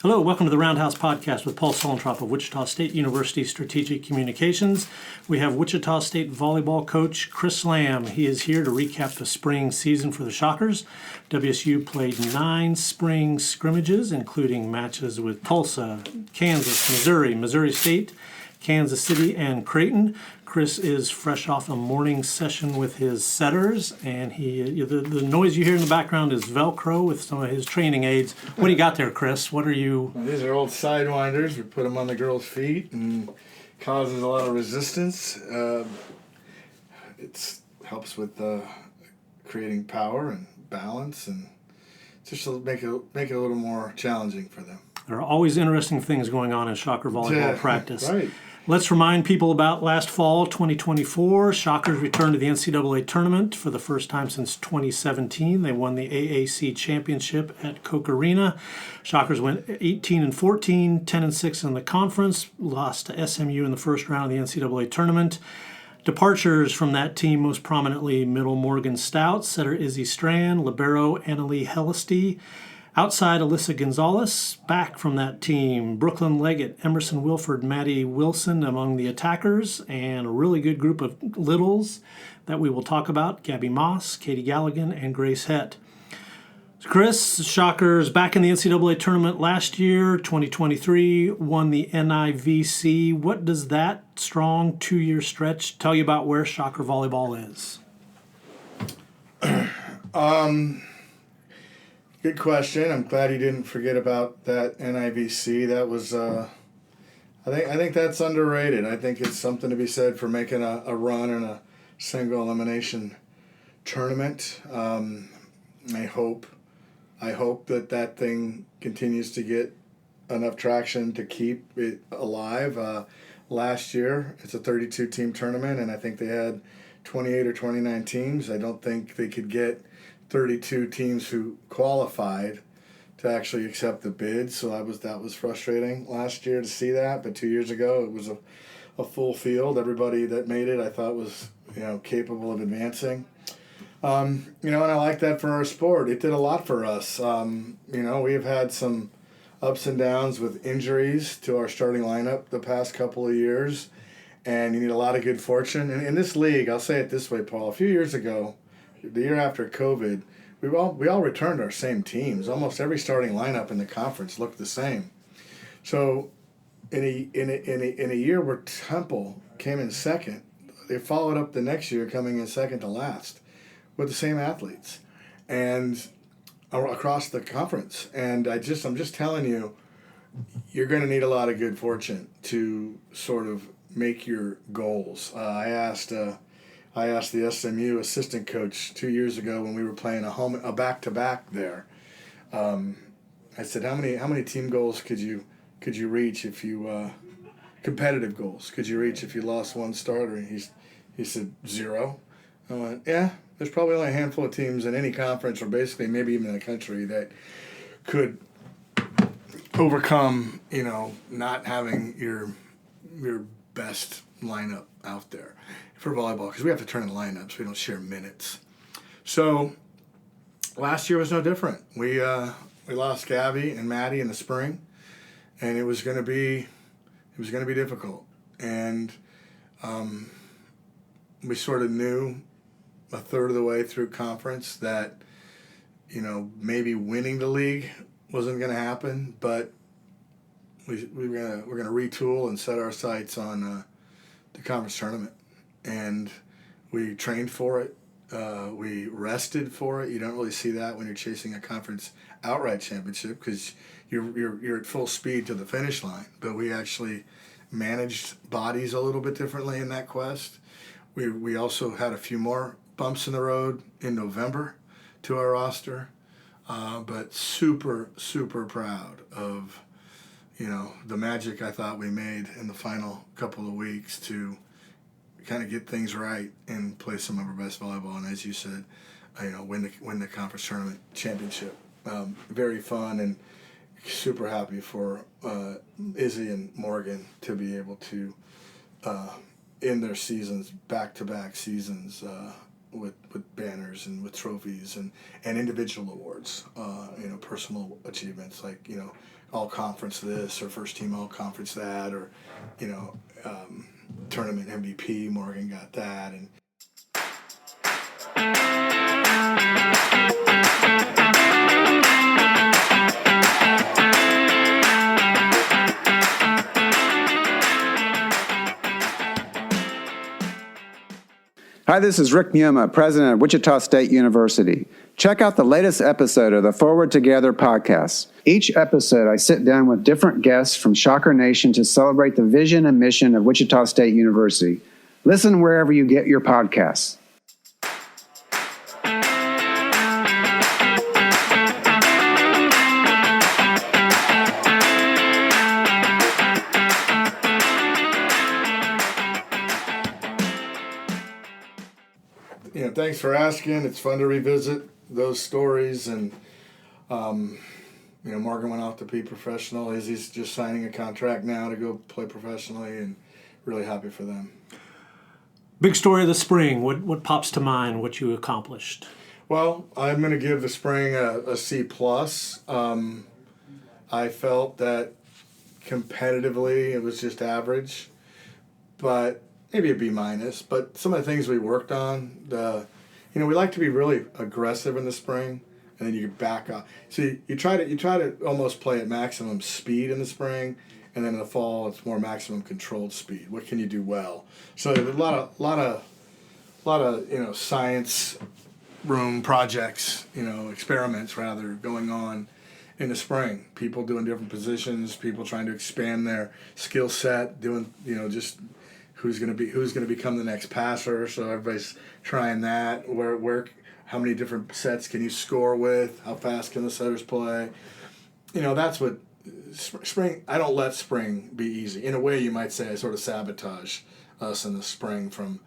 Hello, welcome to the Rounhouse podcast with Paul Solentrop of Wichita State University Strategic Communications. We have Wichita State volleyball coach Chris Lamb. He is here to recap the spring season for the Shockers. WSU played 9 spring scrimmages, including matches with Tulsa, Kansas, Missouri State, Kansas City, and Creighton. Chris is fresh off a morning session with his setters, and the noise you hear in the background is Velcro with some of his training aids. What do you got there, Chris? What are you... Well, these are old sidewinders. We put them on the girls' feet and causes a lot of resistance. It helps with creating power and balance, and just to make it a little more challenging for them. There are always interesting things going on in Shocker volleyball practice. Right. Let's remind people about last fall, 2024. Shockers returned to the NCAA Tournament for the first time since 2017. They won the AAC Championship at Koch Arena. Shockers went 18-14, 10-6 in the conference, lost to SMU in the first round of the NCAA Tournament. Departures from that team, most prominently middle Morgan Stout, setter Izzy Strand, libero Annalie Hellisty. Outside, Alyssa Gonzalez. Back from that team, Brooklyn Leggett, Emerson Wilford, Maddie Wilson among the attackers, and a really good group of littles that we will talk about, Gabi Maas, Katie Galligan, and Grace Hett. Chris, Shockers back in the NCAA Tournament last year, 2023, won the NIVC. What does that strong 2-year stretch tell you about where Shocker volleyball is? Good question. I'm glad you didn't forget about that NIVC. That was, I think that's underrated. I think it's something to be said for making a run in a single elimination tournament. I hope that thing continues to get enough traction to keep it alive. Last year, it's a 32-team tournament, and I think they had 28 or 29 teams. I don't think they could get 32 teams who qualified to actually accept the bid, so that was frustrating last year to see that. But 2 years ago, it was a full field. Everybody that made it, I thought, was capable of advancing. And I like that for our sport. It did a lot for us. We have had some ups and downs with injuries to our starting lineup the past couple of years, and you need a lot of good fortune. And in this league, I'll say it this way, Paul. A few years ago, the year after COVID, we all returned our same teams. Almost every starting lineup in the conference looked the same. So, in a year where Temple came in second, they followed up the next year coming in second to last with the same athletes, and across the conference. And I'm just telling you, you're going to need a lot of good fortune to sort of make your goals. I asked the SMU assistant coach 2 years ago when we were playing a back-to-back there. I said, how many team goals could you reach if you competitive goals could you reach if you lost one starter? And he said 0. I went, yeah. There's probably only a handful of teams in any conference, or basically maybe even in the country, that could overcome not having your best lineup out there for volleyball, because we have to turn in lineups. We don't share minutes. So last year was no different. We lost Gabi and Maddie in the spring, and it was going to be difficult. And we sort of knew a third of the way through conference that maybe winning the league wasn't going to happen, but we're gonna retool and set our sights on the conference tournament. And we trained for it. We rested for it. You don't really see that when you're chasing a conference outright championship, because you're at full speed to the finish line. But we actually managed bodies a little bit differently in that quest. We also had a few more bumps in the road in November to our roster, but super, super proud of the magic I thought we made in the final couple of weeks to kind of get things right and play some of our best volleyball. And as you said, win the conference tournament championship. Very fun, and super happy for Izzy and Morgan to be able to end their seasons, back-to-back seasons, with banners and with trophies and individual awards, personal achievements like, all conference this or first team all conference that, or, tournament MVP, Morgan got that. And Hi, this is Rick Muma, president of Wichita State University. Check out the latest episode of the Forward Together podcast. Each episode, I sit down with different guests from Shocker Nation to celebrate the vision and mission of Wichita State University. Listen wherever you get your podcasts. Thanks for asking. It's fun to revisit those stories. And, Morgan went off to be professional. Izzy's just signing a contract now to go play professionally, and really happy for them. Big story of the spring. What pops to mind, what you accomplished? Well, I'm going to give the spring a C+. I felt that competitively it was just average, but maybe a B-. But some of the things we worked on, we like to be really aggressive in the spring, and then you back up. So you try to almost play at maximum speed in the spring, and then in the fall it's more maximum controlled speed. What can you do well? So there's a lot of science room projects, experiments rather, going on in the spring. People doing different positions, people trying to expand their skill set, doing just who's going to become the next passer. So everybody's trying that. Where how many different sets can you score with? How fast can the setters play? That's what spring. I don't let spring be easy. In a way, you might say I sort of sabotage us in the spring from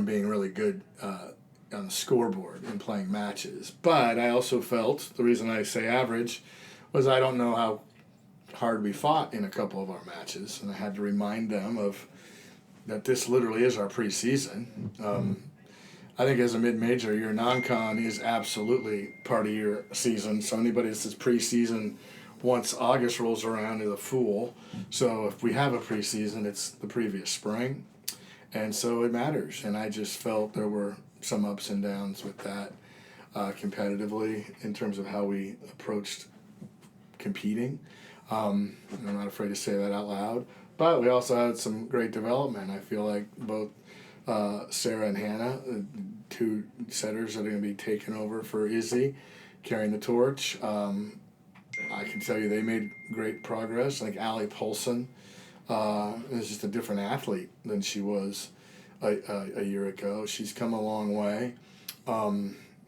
being really good on the scoreboard and playing matches. But I also felt, the reason I say average was I don't know how hard we fought in a couple of our matches, and I had to remind them of that this literally is our preseason. I think as a mid-major, your non-con is absolutely part of your season. So anybody that says preseason once August rolls around is a fool. So if we have a preseason, it's the previous spring. And so it matters. And I just felt there were some ups and downs with that competitively in terms of how we approached competing. I'm not afraid to say that out loud. But we also had some great development. I feel like both Sarah and Hannah, two setters that are going to be taking over for Izzy, carrying the torch. I can tell you they made great progress. Like Allie Paulsen is just a different athlete than she was a year ago. She's come a long way. I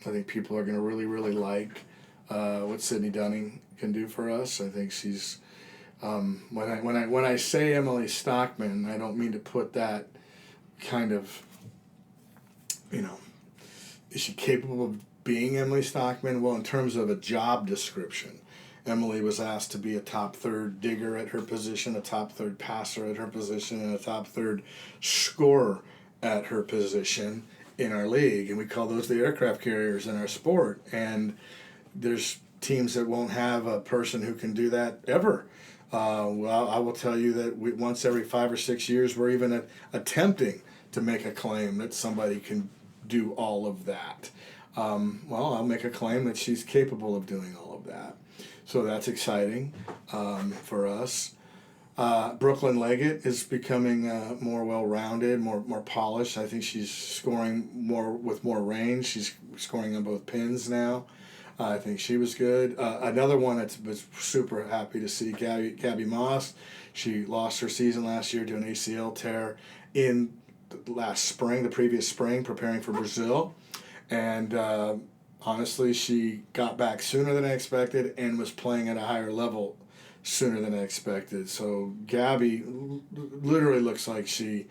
think people are going to really, really like what Sydney Dunning can do for us. I think she's when I say Emily Stockman, I don't mean to put that kind of, is she capable of being Emily Stockman? Well, in terms of a job description, Emily was asked to be a top third digger at her position, a top third passer at her position, and a top third scorer at her position in our league. And we call those the aircraft carriers in our sport. And there's teams that won't have a person who can do that ever. Well, I will tell you that once every 5 or 6 years, we're even attempting to make a claim that somebody can do all of that. Well, I'll make a claim that she's capable of doing all of that. So that's exciting for us. Brooklyn Leggett is becoming more well-rounded, more polished. I think she's scoring with more range. She's scoring on both pins now. I think she was good. Another one that was super happy to see, Gabi Maas. She lost her season last year to an ACL tear in the previous spring, preparing for Brazil. And honestly, she got back sooner than I expected and was playing at a higher level sooner than I expected. So Gabi literally looks like she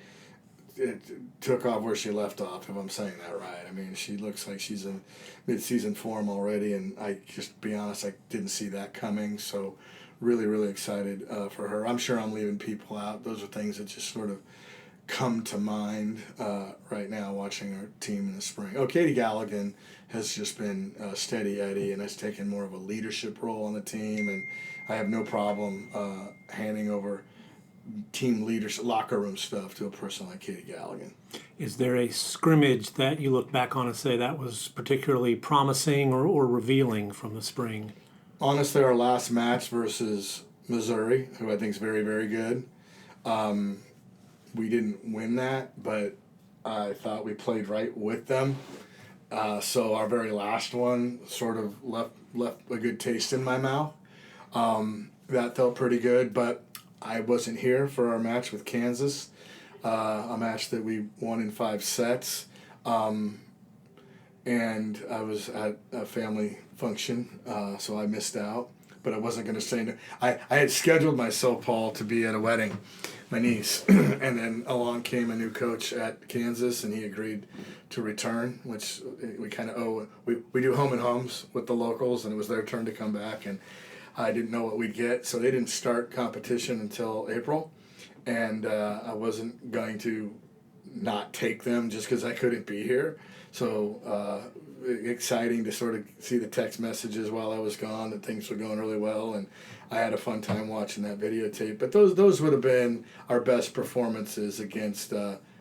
took off where she left off, if I'm saying that right. I mean, she looks like she's in mid-season form already, and I just, be honest, I didn't see that coming. So really, really excited for her. I'm sure I'm leaving people out. Those are things that just sort of come to mind right now watching our team in the spring. Oh, Katie Galligan has just been steady Eddie and has taken more of a leadership role on the team, and I have no problem handing over team leadership, locker room stuff to a person like Katie Galligan. Is there a scrimmage that you look back on and say that was particularly promising or revealing from the spring? Honestly, our last match versus Missouri, who I think is very, very good, we didn't win that, but I thought we played right with them. So our very last one sort of left a good taste in my mouth. That felt pretty good, but I wasn't here for our match with Kansas, a match that we won in 5 sets. And I was at a family function, so I missed out. But I wasn't going to say no. I had scheduled myself, Paul, to be at a wedding, my niece. And then along came a new coach at Kansas, and he agreed to return, which we kind of owe. We do home and homes with the locals, and it was their turn to come back. And I didn't know what we'd get, so they didn't start competition until April. And I wasn't going to not take them just because I couldn't be here. So exciting to sort of see the text messages while I was gone that things were going really well, and I had a fun time watching that videotape. But those would have been our best performances against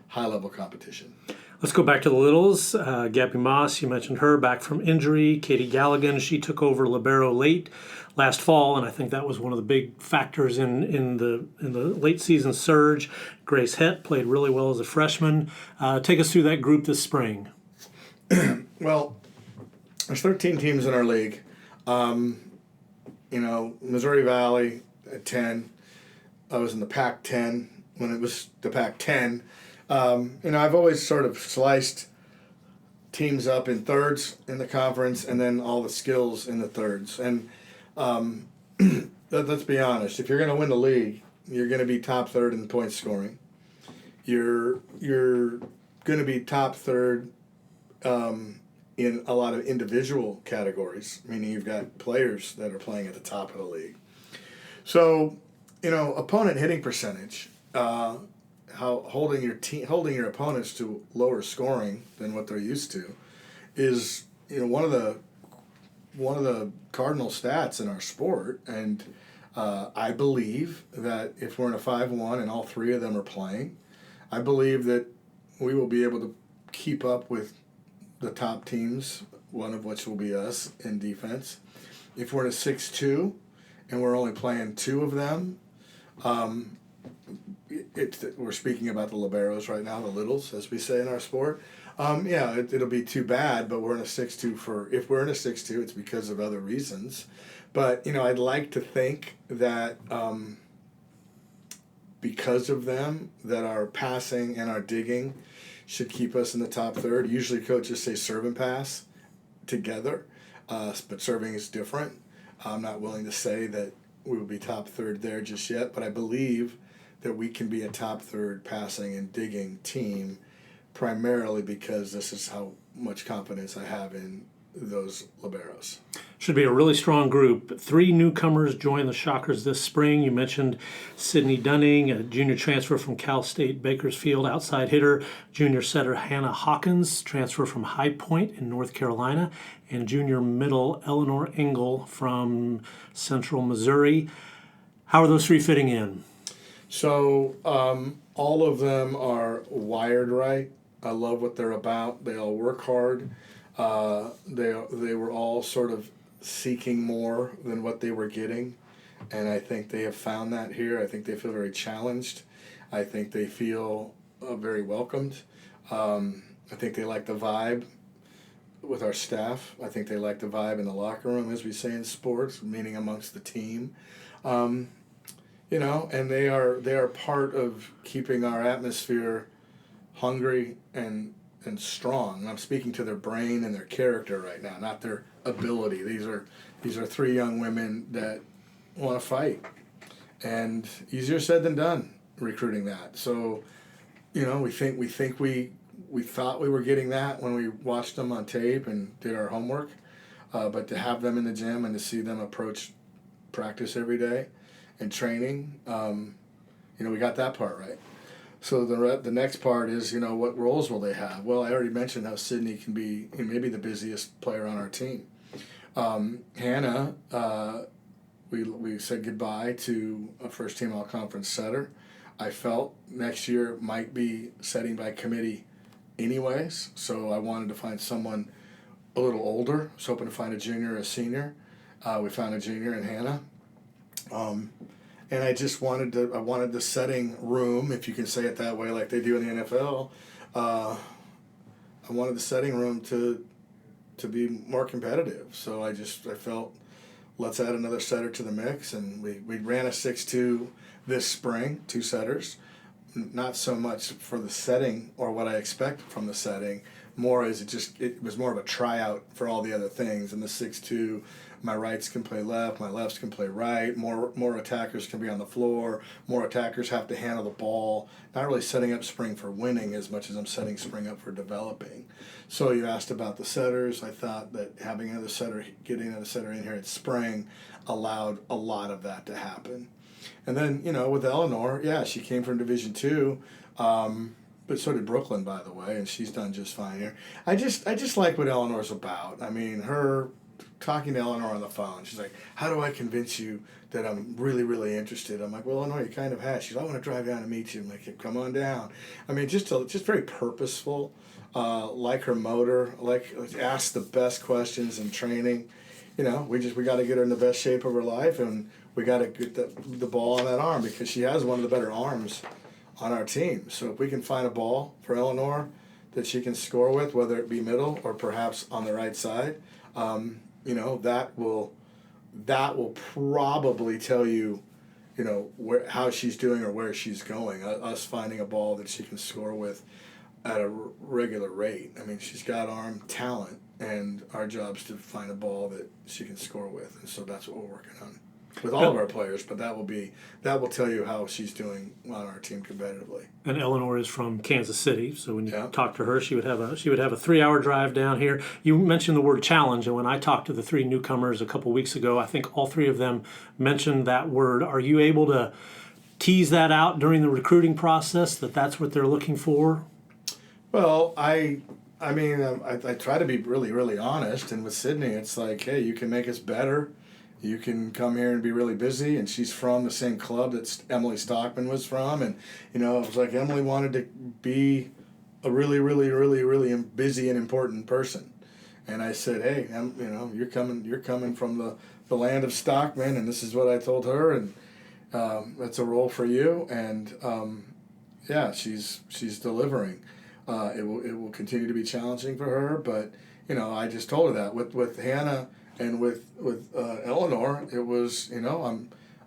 high-level competition. Let's go back to the littles. Gabi Maas, you mentioned her, back from injury. Katie Galligan, she took over libero late last fall, and I think that was one of the big factors in the late season surge. Grace Hett played really well as a freshman. Take us through that group this spring. Well, there's 13 teams in our league. Missouri Valley at 10. I was in the Pac-10 when it was the Pac-10. I've always sort of sliced teams up in thirds in the conference and then all the skills in the thirds. And let's be honest, if you're going to win the league, you're going to be top third in point scoring. You're going to be top third in a lot of individual categories, meaning you've got players that are playing at the top of the league. So, opponent hitting percentage, how holding your opponents to lower scoring than what they're used to, is one of the cardinal stats in our sport. And I believe that if we're in a 5-1 and all 3 of them are playing, I believe that we will be able to keep up with the top teams, one of which will be us in defense. If we're in a 6-2 and we're only playing 2 of them, we're speaking about the liberos right now, the littles, as we say in our sport. It'll be too bad, but we're in a 6-2 if we're in a 6-2, it's because of other reasons. But, I'd like to think that because of them, that our passing and our digging should keep us in the top third. Usually coaches say serve and pass together, but serving is different. I'm not willing to say that we will be top third there just yet, but I believe that we can be a top third passing and digging team, primarily because this is how much confidence I have in those liberos. Should be a really strong group. 3 newcomers joined the Shockers this spring. You mentioned Sydney Dunning, a junior transfer from Cal State Bakersfield, outside hitter. Junior setter Hannah Hawkins, transfer from High Point in North Carolina. And junior middle Eleanor Engel from Central Missouri. How are those 3 fitting in? So all of them are wired right. I love what they're about. They all work hard. They were all sort of seeking more than what they were getting, and I think they have found that here. I think they feel very challenged. I think they feel very welcomed. I think they like the vibe with our staff. I think they like the vibe in the locker room, as we say in sports, meaning amongst the team. And they are part of keeping our atmosphere hungry and strong. I'm speaking to their brain and their character right now, not their ability. These are 3 young women that want to fight, and easier said than done recruiting that. So, we thought we were getting that when we watched them on tape and did our homework, but to have them in the gym and to see them approach practice every day and training, we got that part right. So the next part is, what roles will they have? Well, I already mentioned how Sydney can be maybe the busiest player on our team. Hannah, we said goodbye to a first-team all-conference setter. I felt next year might be setting by committee anyways, so I wanted to find someone a little older. I was hoping to find a junior or a senior. We found a junior in Hannah. And I just wanted the setting room, if you can say it that way, like they do in the NFL. I wanted the setting room to be more competitive. So I felt, let's add another setter to the mix, and we ran a 6-2 this spring, 2 setters. Not so much for the setting or what I expect from the setting, more as it was more of a tryout for all the other things. In the 6-2, my rights can play left, my lefts can play right, more attackers can be on the floor, more attackers have to handle the ball. Not really setting up spring for winning as much as I'm setting spring up for developing. So you asked about the setters. I thought that having getting another setter in here at spring allowed a lot of that to happen. And then, with Eleanor, she came from Division II, but so did Brooklyn, by the way, and she's done just fine here. I just like what Eleanor's about. I mean, her talking to Eleanor on the phone, she's like, how do I convince you that I'm really, really interested? I'm like, well, Eleanor, you kind of have. She's like, I want to drive down and meet you. I'm like, come on down. I mean, just very purposeful, like her motor, like ask the best questions in training. We got to get her in the best shape of her life, and we got to get the ball on that arm because she has one of the better arms on our team. So if we can find a ball for Eleanor that she can score with, whether it be middle or perhaps on the right side, that will probably tell you, how she's doing or where she's going. Us finding a ball that she can score with at a regular rate. I mean, she's got arm talent, and our job's to find a ball that she can score with, and so that's what we're working on with all of our players. But that will tell you how she's doing on our team competitively. And Eleanor is from Kansas City, so when you talk to her, she would have a 3-hour drive down here. You mentioned the word challenge, and when I talked to the 3 newcomers a couple weeks ago, I think all 3 of them mentioned that word. Are you able to tease that out during the recruiting process, that's what they're looking for? Well, I try to be really, really honest, and with Sydney, it's like, hey, you can make us better. You can come here and be really busy, and she's from the same club that Emily Stockman was from, and it was like Emily wanted to be a really, really, really, really busy and important person, and I said, hey, you're coming from the land of Stockman, and this is what I told her, and that's a role for you, and she's delivering. It will continue to be challenging for her, but I just told her that with Hannah. And with Eleanor, it was,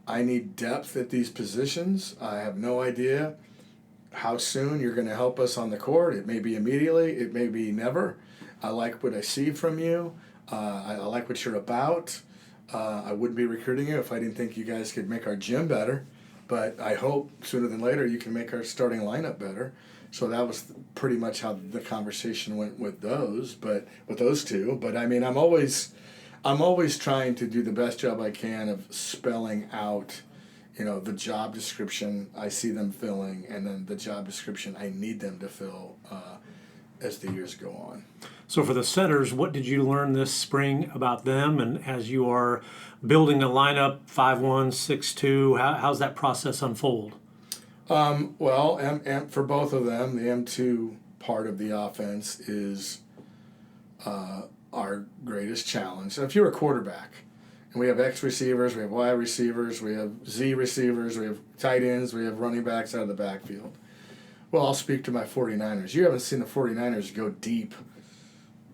I need depth at these positions. I have no idea how soon you're going to help us on the court. It may be immediately. It may be never. I like what I see from you. I like what you're about. I wouldn't be recruiting you if I didn't think you guys could make our gym better. But I hope sooner than later you can make our starting lineup better. So that was pretty much how the conversation went with those 2. But I mean, I'm always trying to do the best job I can of spelling out, the job description I see them filling, and then the job description I need them to fill as the years go on. So for the setters, what did you learn this spring about them? And as you are building a lineup, 5-1, 6-2, how's that process unfold? Well, and for both of them, the M2 part of the offense is our greatest challenge. So if you're a quarterback, and we have X receivers, we have Y receivers, we have Z receivers, we have tight ends, we have running backs out of the backfield. Well, I'll speak to my 49ers. You haven't seen the 49ers go deep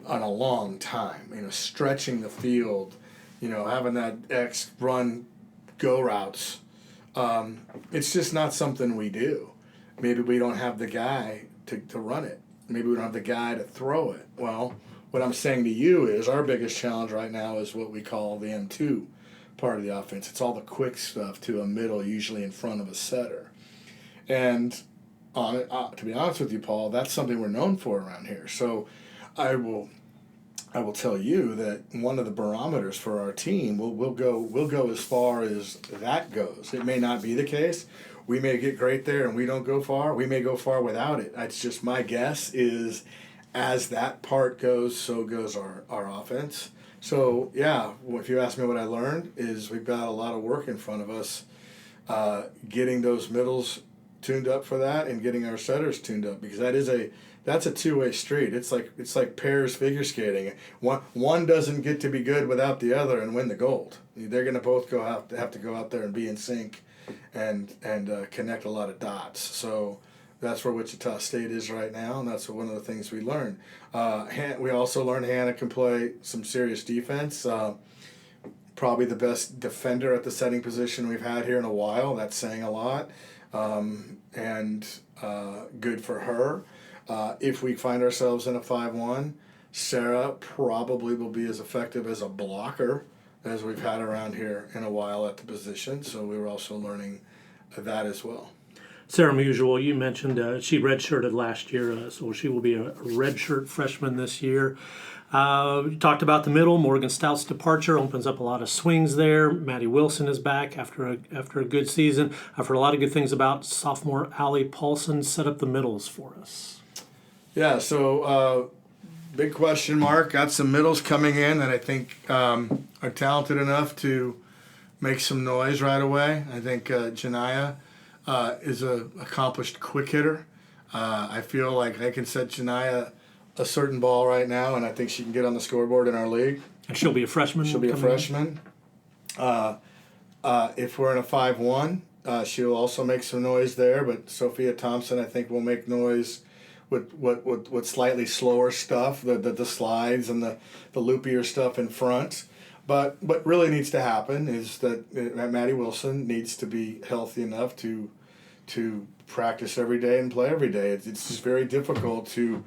on a long time, stretching the field, having that X run go routes. It's just not something we do. Maybe we don't have the guy to run it. Maybe we don't have the guy to throw it. Well, what I'm saying to you is our biggest challenge right now is what we call the M2 part of the offense. It's all the quick stuff to a middle, usually in front of a setter. And to be honest with you, Paul, that's something we're known for around here. So I will I will tell you that one of the barometers for our team will go as far as that goes. It may not be the case. We may get great there and we don't go far. We may go far without it. It's just my guess is as that part goes, so goes our offense. So, yeah, if you ask me what I learned is we've got a lot of work in front of us getting those middles tuned up for that and getting our setters tuned up because that's a two-way street. It's like pairs figure skating. One doesn't get to be good without the other and win the gold. They're going to both have to go out there and be in sync and connect a lot of dots. So that's where Wichita State is right now, and that's one of the things we learned. We also learned Hannah can play some serious defense. Probably the best defender at the setting position we've had here in a while. That's saying a lot, and good for her. If we find ourselves in a 5-1, Sarah probably will be as effective as a blocker as we've had around here in a while at the position. So we were also learning that as well. Sarah Musial, you mentioned she redshirted last year, so she will be a redshirt freshman this year. You talked about the middle. Morgan Stout's departure opens up a lot of swings there. Maddie Wilson is back after a good season. I've heard a lot of good things about sophomore Allie Paulsen. Set up the middles for us. Yeah, so big question mark. Got some middles coming in that I think are talented enough to make some noise right away. I think Janiyah is an accomplished quick hitter. I feel like I can set Janiyah a certain ball right now, and I think she can get on the scoreboard in our league. And she'll be a freshman? She'll be a freshman. If we're in a 5-1, she'll also make some noise there, but Sophia Thompson, I think, will make noise with slightly slower stuff, the slides and the loopier stuff in front. But what really needs to happen is that Maddie Wilson needs to be healthy enough to practice every day and play every day. It's just very difficult to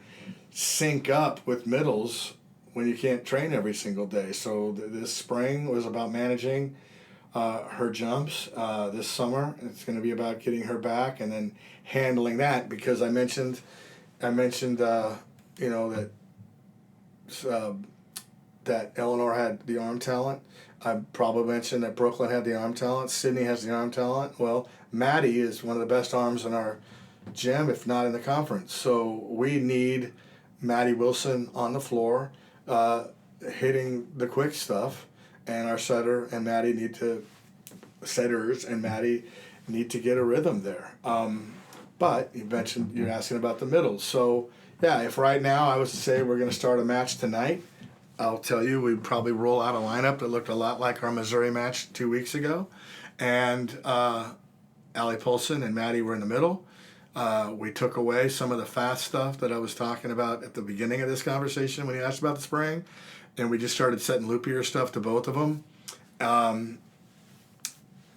sync up with middles when you can't train every single day. So this spring was about managing her jumps. This summer it's going to be about getting her back and then handling that because I mentioned that Eleanor had the arm talent. I probably mentioned that Brooklyn had the arm talent. Sydney has the arm talent. Well, Maddie is one of the best arms in our gym, if not in the conference. So we need Maddie Wilson on the floor, hitting the quick stuff, and our setters and Maddie need to get a rhythm there. But you mentioned you're asking about the middles. So, yeah, if right now I was to say we're going to start a match tonight, I'll tell you we'd probably roll out a lineup that looked a lot like our Missouri match 2 weeks ago. And Allie Paulsen and Maddie were in the middle. We took away some of the fast stuff that I was talking about at the beginning of this conversation when you asked about the spring. And we just started setting loopier stuff to both of them.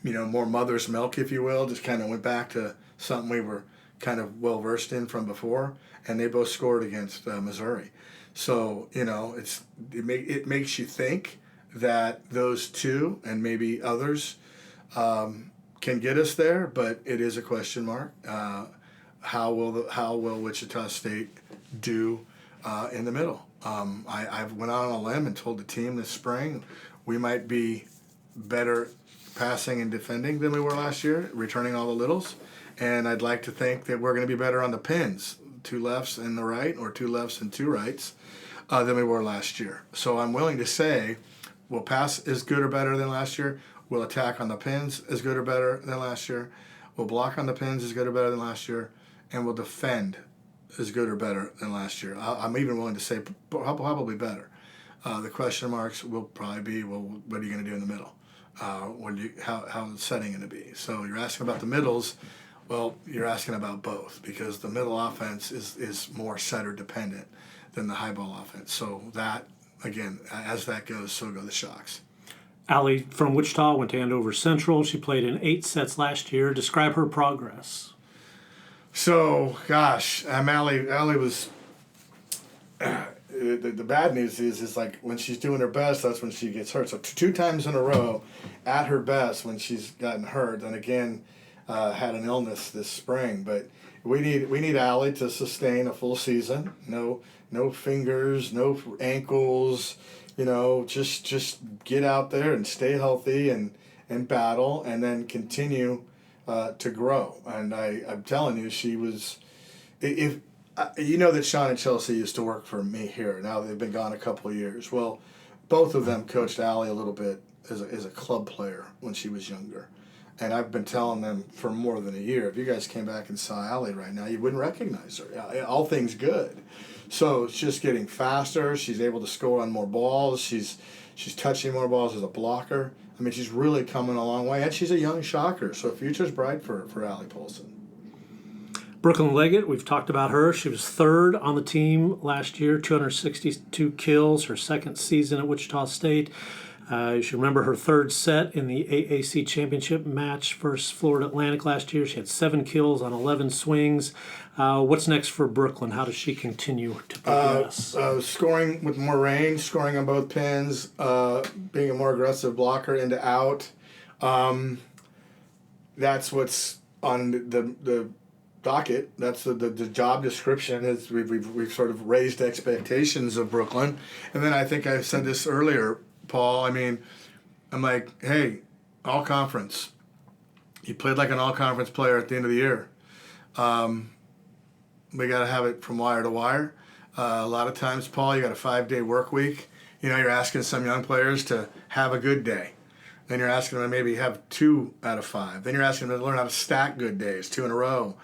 More mother's milk, if you will, just kind of went back to something we were kind of well-versed in from before, and they both scored against Missouri. So, it makes you think that those two and maybe others can get us there, but it is a question mark. How will Wichita State do in the middle? I've went out on a limb and told the team this spring we might be better passing and defending than we were last year, returning all the littles. And I'd like to think that we're going to be better on the pins, 2 lefts and the right, or 2 lefts and 2 rights, than we were last year. So I'm willing to say we'll pass as good or better than last year. We'll attack on the pins as good or better than last year. We'll block on the pins as good or better than last year. And we'll defend as good or better than last year. I'm even willing to say probably better. The question marks will probably be, well, what are you going to do in the middle? How is the setting going to be? So you're asking about the middles. Well, you're asking about both because the middle offense is more setter dependent than the high ball offense. So that, again, as that goes, so go the Shocks. Allie from Wichita went to Andover Central. She played in 8 sets last year. Describe her progress. So, gosh, Allie was. The bad news is like when she's doing her best, that's when she gets hurt. So 2 times in a row, at her best when she's gotten hurt. And again, had an illness this spring. But we need Allie to sustain a full season. No fingers, no ankles. Just get out there and stay healthy and battle, and then continue to grow. And I'm telling you, she was. If that Sean and Chelsea used to work for me here. Now they've been gone a couple of years. Well, both of them coached Allie a little bit as a club player when she was younger. And I've been telling them for more than a year, if you guys came back and saw Allie right now, you wouldn't recognize her. All things good. So it's just getting faster. She's able to score on more balls. She's touching more balls as a blocker. I mean, she's really coming a long way. And she's a young Shocker. So future's bright for Allie Paulsen. Brooklyn Leggett, we've talked about her. She was third on the team last year, 262 kills, her second season at Wichita State. You should remember her third set in the AAC championship match versus Florida Atlantic last year. She had 7 kills on 11 swings. What's next for Brooklyn? How does she continue to progress? Scoring with more range, scoring on both pins, being a more aggressive blocker into out. That's what's on the docket. That's the job description. Is we've sort of raised expectations of Brooklyn. And then I think I said this earlier, Paul. I mean, I'm like, hey, all conference. You played like an all conference player at the end of the year. We got to have it from wire to wire. A lot of times, Paul, you got a 5-day work week. You're asking some young players to have a good day. Then you're asking them to maybe have 2 out of 5. Then you're asking them to learn how to stack good days, 2 in a row.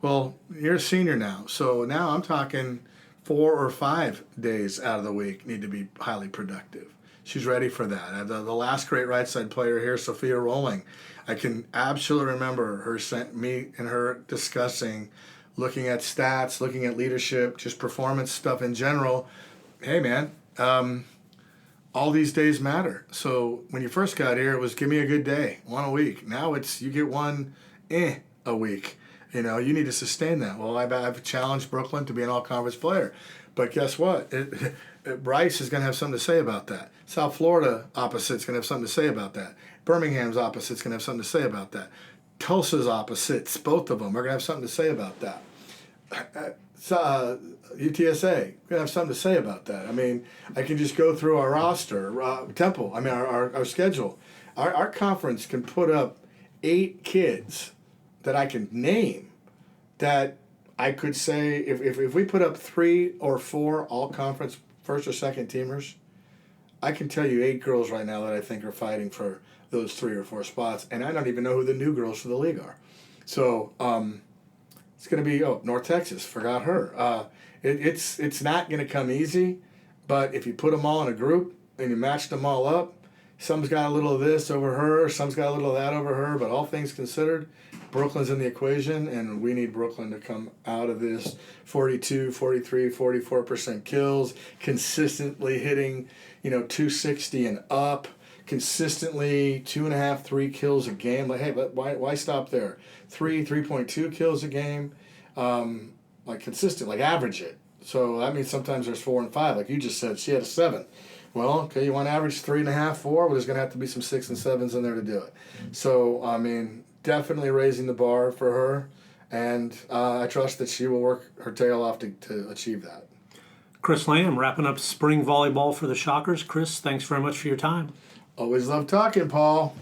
Well, you're a senior now. So now I'm talking 4 or 5 days out of the week need to be highly productive. She's ready for that. The last great right side player here, Sophia Rolling, I can absolutely remember me and her discussing, looking at stats, looking at leadership, just performance stuff in general. Hey, man, all these days matter. So when you first got here, it was give me a good day, 1 a week. Now it's you get 1 a week. You need to sustain that. Well, I've challenged Brooklyn to be an all-conference player. But guess what? Bryce is going to have something to say about that. South Florida opposite's going to have something to say about that. Birmingham's opposite's going to have something to say about that. Tulsa's opposites, both of them, are going to have something to say about that. UTSA, going to have something to say about that. I mean, I can just go through our roster, Temple, our schedule. Our conference can put up 8 kids that I can name that I could say if we put up 3 or 4 all-conference first or second teamers, I can tell you 8 girls right now that I think are fighting for those 3 or 4 spots, and I don't even know who the new girls for the league are. So it's going to be North Texas, forgot her. It's not going to come easy, but if you put them all in a group and you match them all up, some's got a little of this over her, some's got a little of that over her, but all things considered, Brooklyn's in the equation, and we need Brooklyn to come out of this 42, 43, 44% kills, consistently hitting, 260 and up, consistently 2.5, 3 kills a game. Like, hey, but why stop there? 3.2 kills a game, consistent, average it. So that means sometimes there's 4 and 5, like you just said. She had a 7. Well, okay, you want to average 3.5, 4? Well, there's going to have to be some 6 and 7s in there to do it. So, definitely raising the bar for her, and I trust that she will work her tail off to achieve that. Chris Lamb, wrapping up spring volleyball for the Shockers. Chris, thanks very much for your time. Always love talking, Paul.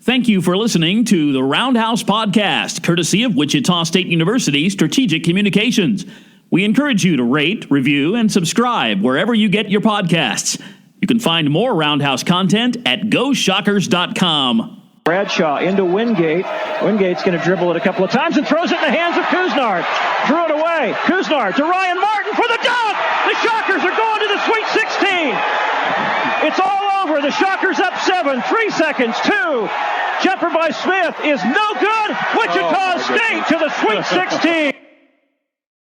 Thank you for listening to the Rounhouse Podcast, courtesy of Wichita State University Strategic Communications. We encourage you to rate, review, and subscribe wherever you get your podcasts. You can find more Roundhouse content at GoShockers.com. Bradshaw into Wingate. Wingate's going to dribble it a couple of times and throws it in the hands of Kuznard. Drew it away. Kuznard to Ryan Martin for the dunk. The Shockers are going to the Sweet 16. It's all over. The Shockers up 7. 3 seconds. 2. Jumper by Smith is no good. Wichita State to the Sweet 16.